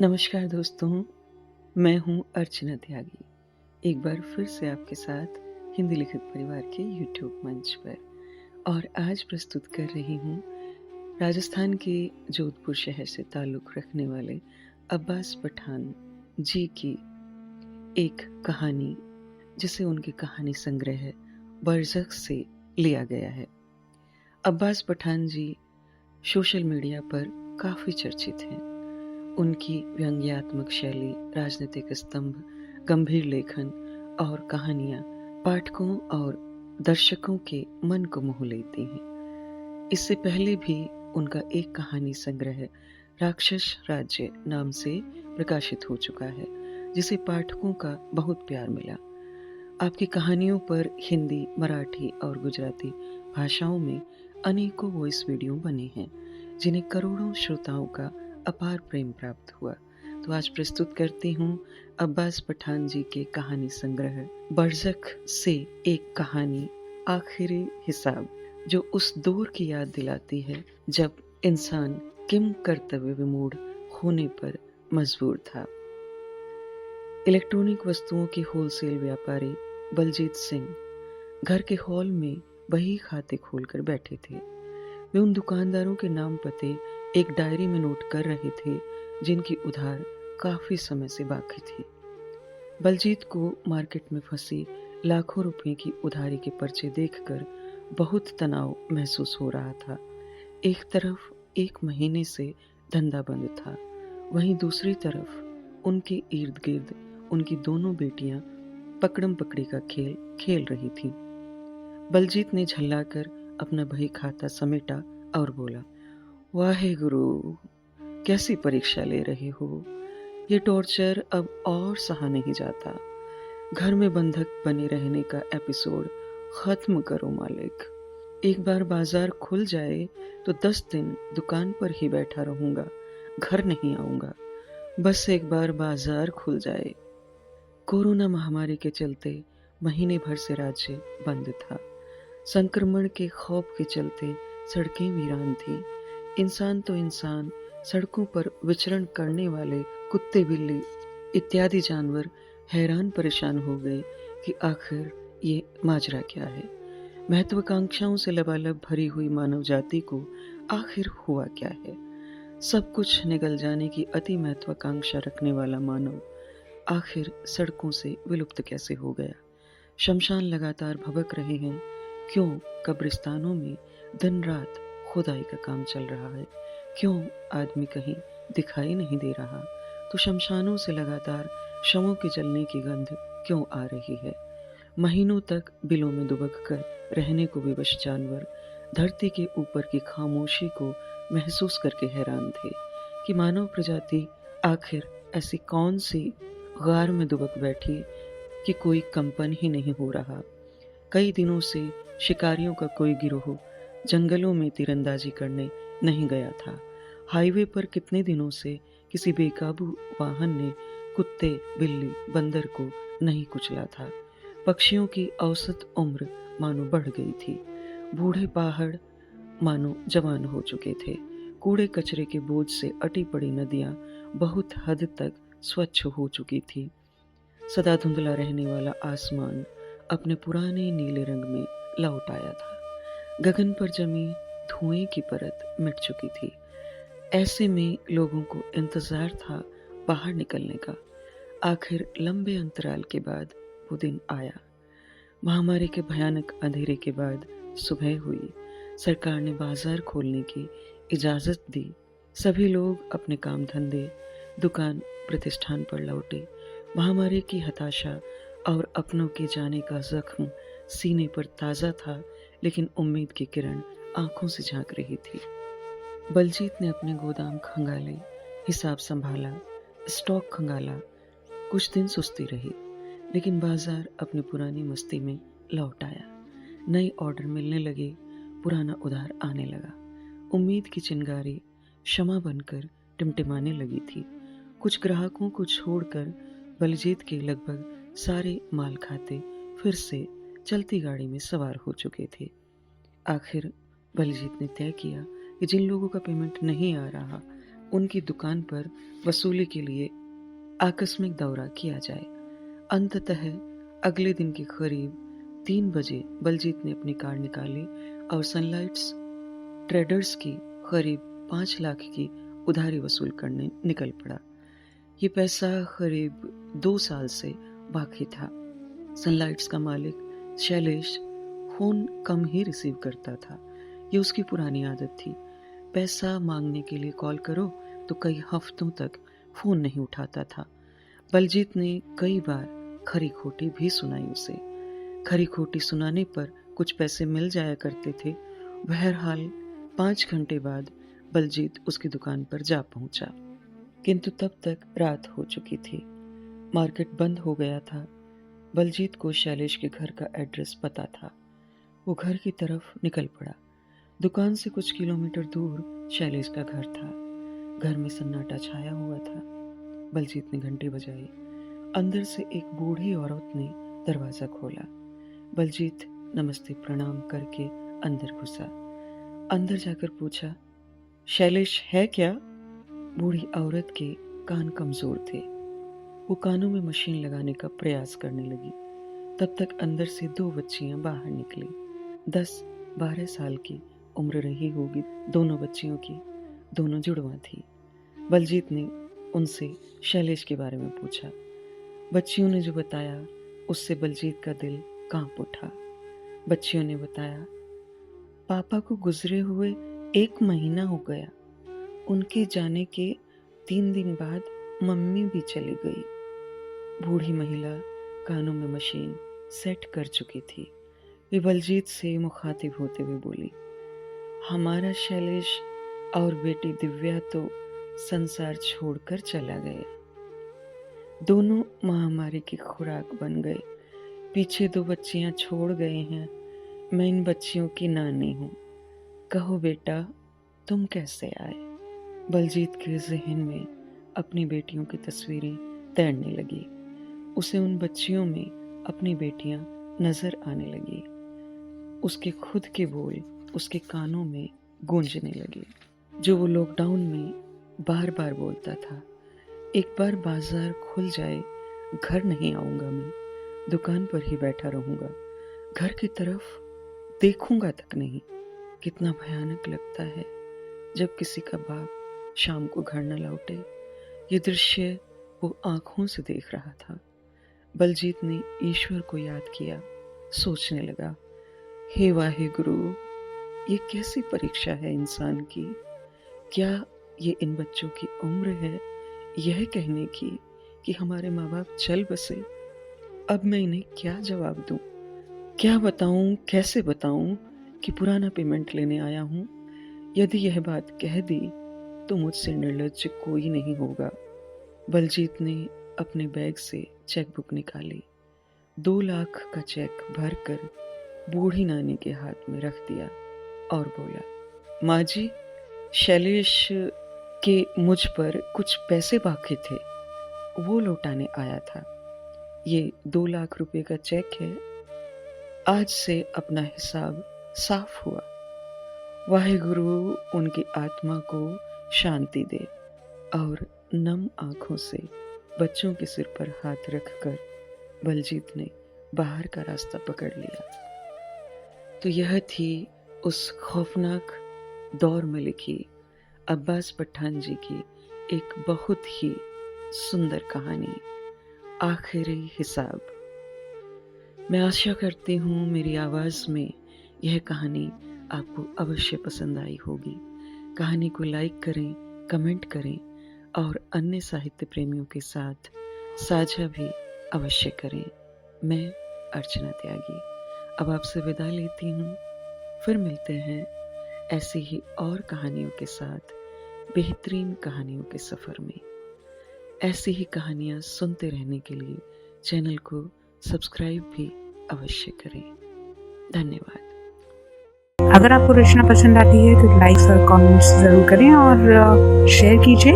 नमस्कार दोस्तों, मैं हूँ अर्चना त्यागी। एक बार फिर से आपके साथ हिंदी लिखित परिवार के यूट्यूब मंच पर और आज प्रस्तुत कर रही हूँ राजस्थान के जोधपुर शहर से ताल्लुक़ रखने वाले अब्बास पठान जी की एक कहानी, जिसे उनके कहानी संग्रह बरज़ख से लिया गया है। अब्बास पठान जी सोशल मीडिया पर काफ़ी चर्चित हैं। उनकी व्यंग्यात्मक शैली, राजनीतिक स्तंभ, गंभीर लेखन और कहानियाँ पाठकों और दर्शकों के मन को मोह लेती हैं। इससे पहले भी उनका एक कहानी संग्रह राक्षस राज्य नाम से प्रकाशित हो चुका है, जिसे पाठकों का बहुत प्यार मिला। आपकी कहानियों पर हिंदी, मराठी और गुजराती भाषाओं में अनेकों वॉइस वीडियो बने हैं, जिन्हें करोड़ों श्रोताओं का अपार प्रेम प्राप्त हुआ। तो आज प्रस्तुत करती हूँ अब्बास पठान जी के कहानी संग्रह बरज़ख से एक कहानी, आखिरी हिसाब, जो उस दौर की याद दिलाती है जब इंसान किम कर्तव्य विमूढ़ होने पर मजबूर था। इलेक्ट्रॉनिक वस्तुओं के होलसेल व्यापारी बलजीत सिंह घर के हॉल में बही खाते खोलकर बैठे थे। वे उन दुकानदारों के नाम पते एक डायरी में नोट कर रहे थे, जिनकी उधार काफी समय से बाकी थी। बलजीत को मार्केट में फंसी लाखों रुपए की उधारी के पर्चे देखकर बहुत तनाव महसूस हो रहा था। एक तरफ 1 महीने से धंधा बंद था, वहीं दूसरी तरफ उनके इर्द गिर्द उनकी दोनों बेटियां पकड़म पकड़ी का खेल खेल रही थीं। बलजीत ने झल्लाकर अपना बही खाता समेटा और बोला, वाहे गुरु, कैसी परीक्षा ले रहे हो? ये टॉर्चर अब और सहा नहीं जाता। घर में बंधक बने रहने का एपिसोड खत्म करो मालिक। एक बार बाजार खुल जाए तो 10 दिन दुकान पर ही बैठा रहूंगा, घर नहीं आऊंगा। बस एक बार बाजार खुल जाए। कोरोना महामारी के चलते महीने भर से राज्य बंद था। संक्रमण के खौफ के चलते सड़कें वीरान थी। इंसान तो इंसान, सड़कों पर विचरण करने वाले कुत्ते, बिल्ली इत्यादि जानवर हैरान परेशान हो गए कि आखिर ये माजरा क्या है। महत्वाकांक्षाओं से लबालब भरी हुई मानव जाति को आखिर हुआ क्या है। सब कुछ निगल जाने की अति महत्वाकांक्षा रखने वाला मानव आखिर सड़कों से विलुप्त कैसे हो गया। शमशान लगातार भभक रहे हैं। क्यों कब्रिस्तानों में दिन रात खुदाई का काम चल रहा है? क्यों आदमी कहीं दिखाई नहीं दे रहा? तो शमशानों से लगातार शवों के जलने की गंध क्यों आ रही है? महीनों तक बिलों में दुबक कर रहने को विवश जानवर धरती के ऊपर की खामोशी को महसूस करके हैरान थे कि मानव प्रजाति आखिर ऐसी कौन सी गार में दुबक बैठी कि कोई कंपन ही नहीं हो रहा। कई दिनों से शिकारियों का कोई गिरोह जंगलों में तीरंदाजी करने नहीं गया था। हाईवे पर कितने दिनों से किसी बेकाबू वाहन ने कुत्ते, बिल्ली, बंदर को नहीं कुचला था। पक्षियों की औसत उम्र मानो बढ़ गई थी। बूढ़े पहाड़ मानो जवान हो चुके थे। कूड़े कचरे के बोझ से अटी पड़ी नदियां बहुत हद तक स्वच्छ हो चुकी थी। सदा धुंधला रहने वाला आसमान अपने पुराने नीले रंग में लौट आया था। गगन पर जमी धुएं की परत मिट चुकी थी। ऐसे में लोगों को इंतजार था बाहर निकलने का। आखिर लंबे अंतराल के बाद वो दिन आया। महामारी के भयानक अंधेरे के बाद सुबह हुई। सरकार ने बाजार खोलने की इजाजत दी। सभी लोग अपने काम धंधे, दुकान, प्रतिष्ठान पर लौटे। महामारी की हताशा और अपनों के जाने का जख्म सीने पर ताजा था, लेकिन उम्मीद की किरण आंखों से झांक रही थी। बलजीत ने अपने गोदाम खंगाले, हिसाब संभाला, स्टॉक खंगाला। कुछ दिन सुस्ती रही, लेकिन बाजार अपनी पुरानी मस्ती में लौट आया। नए ऑर्डर मिलने लगे, पुराना उधार आने लगा। उम्मीद की चिंगारी शमा बनकर टिमटिमाने लगी थी। कुछ ग्राहकों को छोड़कर बलजीत के लगभग सारे माल खाते फिर से चलती गाड़ी में सवार हो चुके थे। आखिर बलजीत ने तय किया कि जिन लोगों का पेमेंट नहीं आ रहा, उनकी दुकान पर वसूली के लिए आकस्मिक दौरा किया जाए। अंततः अगले दिन के करीब 3 बजे बलजीत ने अपनी कार निकाली और सनलाइट्स ट्रेडर्स की करीब 5 लाख की उधारी वसूल करने निकल पड़ा। ये पैसा करीब 2 साल से बाकी था। सनलाइट्स का मालिक शैलेश फोन कम ही रिसीव करता था। ये उसकी पुरानी आदत थी। पैसा मांगने के लिए कॉल करो तो कई हफ्तों तक फोन नहीं उठाता था। बलजीत ने कई बार खरी खोटी भी सुनाई उसे। खरी खोटी सुनाने पर कुछ पैसे मिल जाया करते थे। बहरहाल 5 घंटे बाद बलजीत उसकी दुकान पर जा पहुंचा, किंतु तब तक रात हो चुकी थी। मार्केट बंद हो गया था। बलजीत को शैलेश के घर का एड्रेस पता था। वो घर की तरफ निकल पड़ा। दुकान से कुछ किलोमीटर दूर शैलेश का घर था। घर में सन्नाटा छाया हुआ था। बलजीत ने घंटी बजाई। अंदर से एक बूढ़ी औरत ने दरवाजा खोला। बलजीत नमस्ते प्रणाम करके अंदर घुसा। अंदर जाकर पूछा, शैलेश है क्या? बूढ़ी औरत के कान कमजोर थे। वो कानों में मशीन लगाने का प्रयास करने लगी। तब तक अंदर से 2 बच्चियां बाहर निकली। 10-12 साल की उम्र रही होगी दोनों बच्चियों की। दोनों जुड़वा थी। बलजीत ने उनसे शैलेश के बारे में पूछा। बच्चियों ने जो बताया उससे बलजीत का दिल कांप उठा। बच्चियों ने बताया, पापा को गुजरे हुए 1 महीना हो गया। उनके जाने के 3 दिन बाद मम्मी भी चली गई। बूढ़ी महिला कानों में मशीन सेट कर चुकी थी। वे बलजीत से मुखातिब होते हुए बोली, हमारा शैलेश और बेटी दिव्या तो संसार छोड़कर चला गया। दोनों महामारी की खुराक बन गए। पीछे 2 बच्चियां छोड़ गए हैं। मैं इन बच्चियों की नानी हूँ। कहो बेटा, तुम कैसे आए? बलजीत के जहन में अपनी बेटियों की तस्वीरें तैरने लगी। उसे उन बच्चियों में अपनी बेटियां नजर आने लगी। उसके खुद के बोल उसके कानों में गूंजने लगे, जो वो लॉकडाउन में बार बार बोलता था। एक बार बाजार खुल जाए, घर नहीं आऊंगा मैं, दुकान पर ही बैठा रहूंगा, घर की तरफ देखूंगा तक नहीं। कितना भयानक लगता है जब किसी का बाप शाम को घर न लौटे। ये दृश्य वो आंखों से देख रहा था। बलजीत ने ईश्वर को याद किया। सोचने लगा, हे वाहेगुरु, ये कैसी परीक्षा है इंसान की? क्या ये इन बच्चों की उम्र है यह कहने की कि हमारे माँ बाप चल बसे? अब मैं इन्हें क्या जवाब दूं? क्या बताऊं, कैसे बताऊं कि पुराना पेमेंट लेने आया हूं? यदि यह बात कह दी तो मुझसे निर्लज्ज कोई नहीं होगा। बलजीत ने अपने बैग से चेकबुक निकाली। 2 लाख का चेक भरकर बूढ़ी नानी के हाथ में रख दिया और बोला, माँ जी, शैलेश के मुझ पर कुछ पैसे बाकी थे, वो लौटाने आया था। ये 2 लाख रुपए का चेक है। आज से अपना हिसाब साफ हुआ। वाहेगुरु उनकी आत्मा को शांति दे। और नम आंखों से बच्चों के सिर पर हाथ रखकर बलजीत ने बाहर का रास्ता पकड़ लिया। तो यह थी उस खौफनाक दौर में लिखी अब्बास पठान जी की एक बहुत ही सुंदर कहानी, आखिरी हिसाब। मैं आशा करती हूँ मेरी आवाज़ में यह कहानी आपको अवश्य पसंद आई होगी। कहानी को लाइक करें, कमेंट करें और अन्य साहित्य प्रेमियों के साथ साझा भी अवश्य करें। मैं अर्चना त्यागी अब आपसे विदा लेती हूँ। फिर मिलते हैं ऐसी ही और कहानियों के साथ बेहतरीन कहानियों के सफ़र में। ऐसी ही कहानियाँ सुनते रहने के लिए चैनल को सब्सक्राइब भी अवश्य करें। धन्यवाद। अगर आपको रचना पसंद आती है तो लाइक और कमेंट्स ज़रूर करें और शेयर कीजिए।